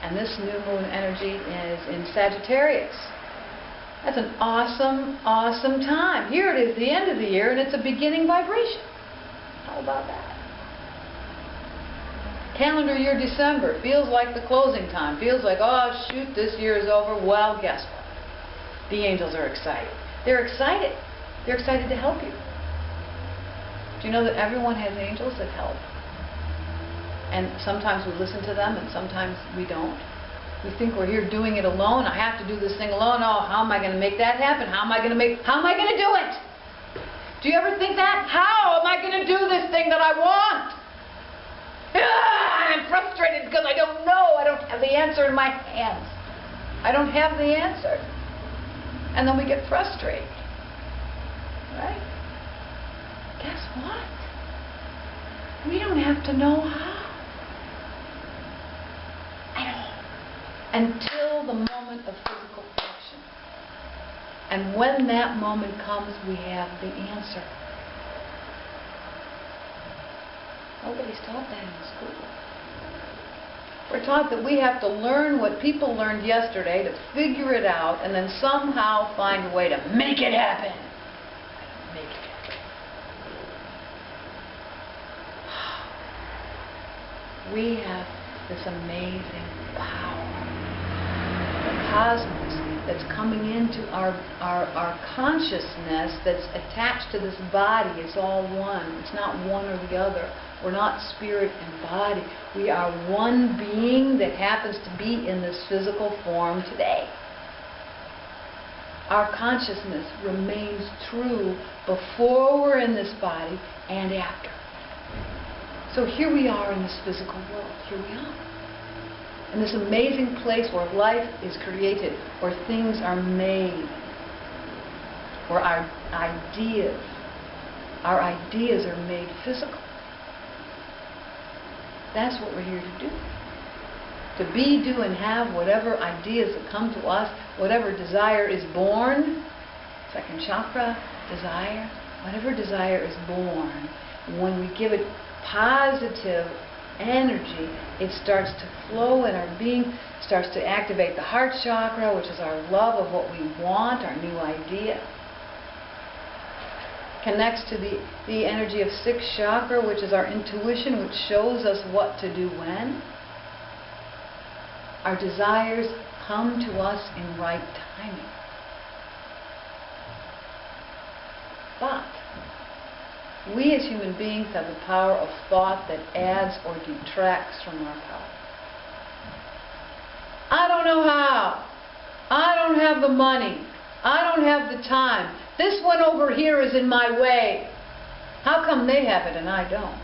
And this new moon energy is in Sagittarius. That's an awesome, awesome time. Here it is, the end of the year, and it's a beginning vibration. How about that? Calendar year December feels like the closing time. Feels like, oh shoot, this year is over. Well, guess what? The angels are excited. They're excited. They're excited to help you. Do you know that everyone has angels that help? And sometimes we listen to them and sometimes we don't. We think we're here doing it alone. I have to do this thing alone. Oh, how am I going to make that happen? How am I going to do it? Do you ever think that? How am I going to do this thing that I want? I'm frustrated because I don't know. I don't have the answer in my hands. I don't have the answer. And then we get frustrated. Right? Guess what? We don't have to know how. At all. Until the moment of physical action. And when that moment comes, we have the answer. Nobody's taught that in school. We're taught that we have to learn what people learned yesterday, to figure it out, and then somehow find a way to make it happen. Make it happen. We have this amazing power. The cosmos that's coming into our consciousness that's attached to this body. It's all one. It's not one or the other. We're not spirit and body. We are one being that happens to be in this physical form today. Our consciousness remains true before we're in this body and after. So here we are in this physical world. Here we are. In this amazing place where life is created, where things are made, where our ideas are made physical. That's what we're here to do. To be, do, and have whatever ideas that come to us, whatever desire is born, second chakra, desire, whatever desire is born, when we give it positive energy, it starts to flow in our being, starts to activate the heart chakra, which is our love of what we want, our new idea. Connects to the energy of sixth chakra, which is our intuition, which shows us what to do when. Our desires come to us in right timing. But we as human beings have the power of thought that adds or detracts from our power. I don't know how. I don't have the money. I don't have the time. This one over here is in my way. How come they have it and I don't?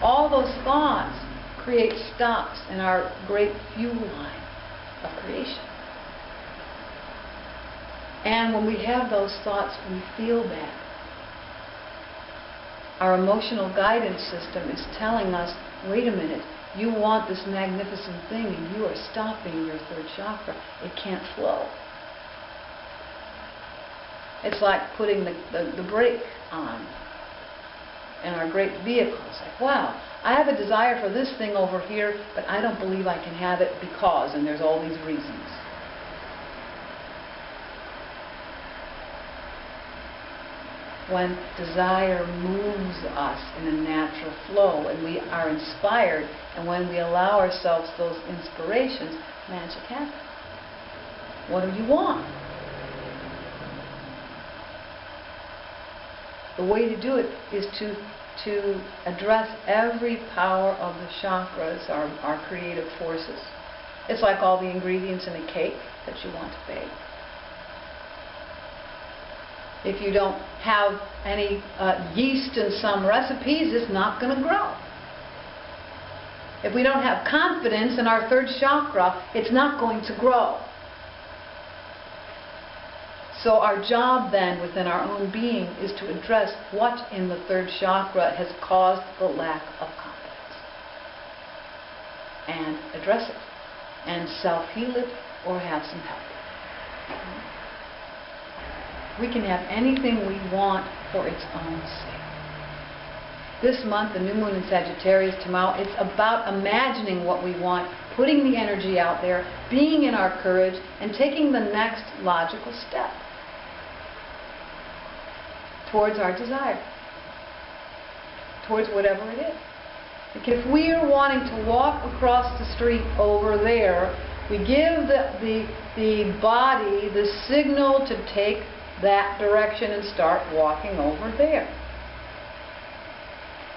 All those thoughts create stops in our great fuel line of creation. And when we have those thoughts, we feel bad. Our emotional guidance system is telling us, wait a minute, you want this magnificent thing and you are stopping your third chakra. It can't flow. It's like putting the brake on in our great vehicles. Like, wow, I have a desire for this thing over here, but I don't believe I can have it because, and there's all these reasons. When desire moves us in a natural flow and we are inspired, and when we allow ourselves those inspirations, magic happens. What do you want? The way to do it is to address every power of the chakras, our creative forces. It's like all the ingredients in a cake that you want to bake. If you don't have any yeast in some recipes, it's not going to grow. If we don't have confidence in our third chakra, it's not going to grow. So our job then within our own being is to address what in the third chakra has caused the lack of confidence. And address it. And self-heal it or have some help. We can have anything we want for its own sake. This month, the new moon in Sagittarius, tomorrow, it's about imagining what we want, putting the energy out there, being in our courage, and taking the next logical step towards our desire, towards whatever it is. Like if we are wanting to walk across the street over there, we give the body the signal to take that direction and start walking over there.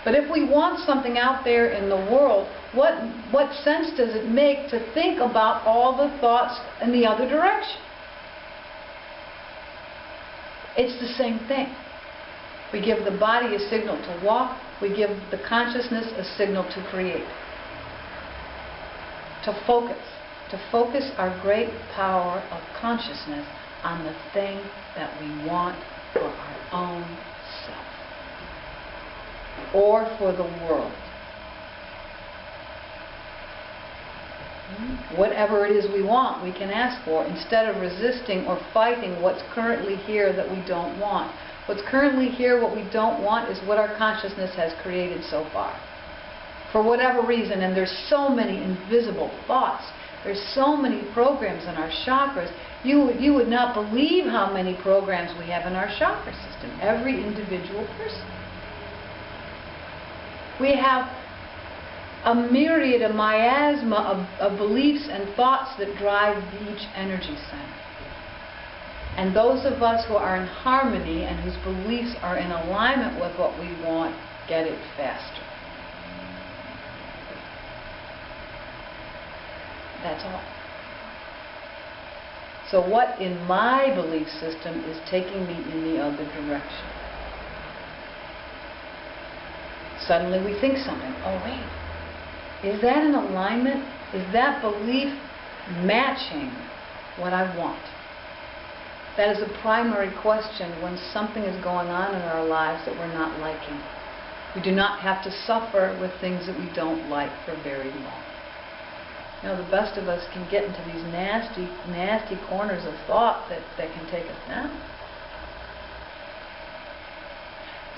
But if we want something out there in the world, what sense does it make to think about all the thoughts in the other direction? It's the same thing. We give the body a signal to walk, we give the consciousness a signal to create, to focus our great power of consciousness on the thing that we want for our own self or for the world. Whatever it is we want, we can ask for, instead of resisting or fighting what's currently here that we don't want. What's currently here, what we don't want, is what our consciousness has created so far. For whatever reason, and there's so many invisible thoughts, there's so many programs in our chakras, you would not believe how many programs we have in our chakra system, every individual person. We have a myriad, a miasma of beliefs and thoughts that drive each energy center. And those of us who are in harmony and whose beliefs are in alignment with what we want, get it faster. That's all. So what in my belief system is taking me in the other direction? Suddenly we think something. Oh wait, is that in alignment? Is that belief matching what I want? That is a primary question when something is going on in our lives that we're not liking. We do not have to suffer with things that we don't like for very long. You know, the best of us can get into these nasty, nasty corners of thought that can take us down.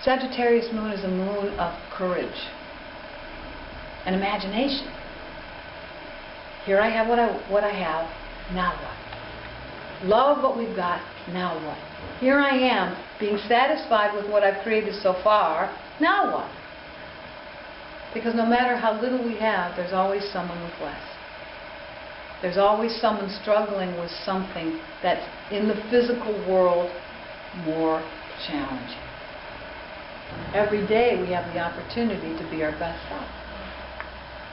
Sagittarius moon is a moon of courage and imagination. Here I have what I have, now what? Love what we've got, now what? Here I am, being satisfied with what I've created so far, now what? Because no matter how little we have, there's always someone with less. There's always someone struggling with something that's in the physical world more challenging. Every day we have the opportunity to be our best self,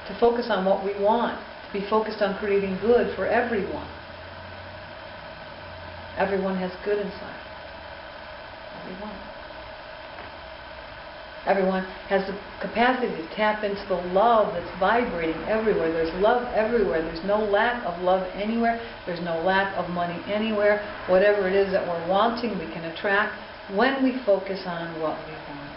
to focus on what we want, to be focused on creating good for everyone. Everyone has good inside. Everyone. Everyone has the capacity to tap into the love that's vibrating everywhere. There's love everywhere. There's no lack of love anywhere. There's no lack of money anywhere. Whatever it is that we're wanting, we can attract when we focus on what we want.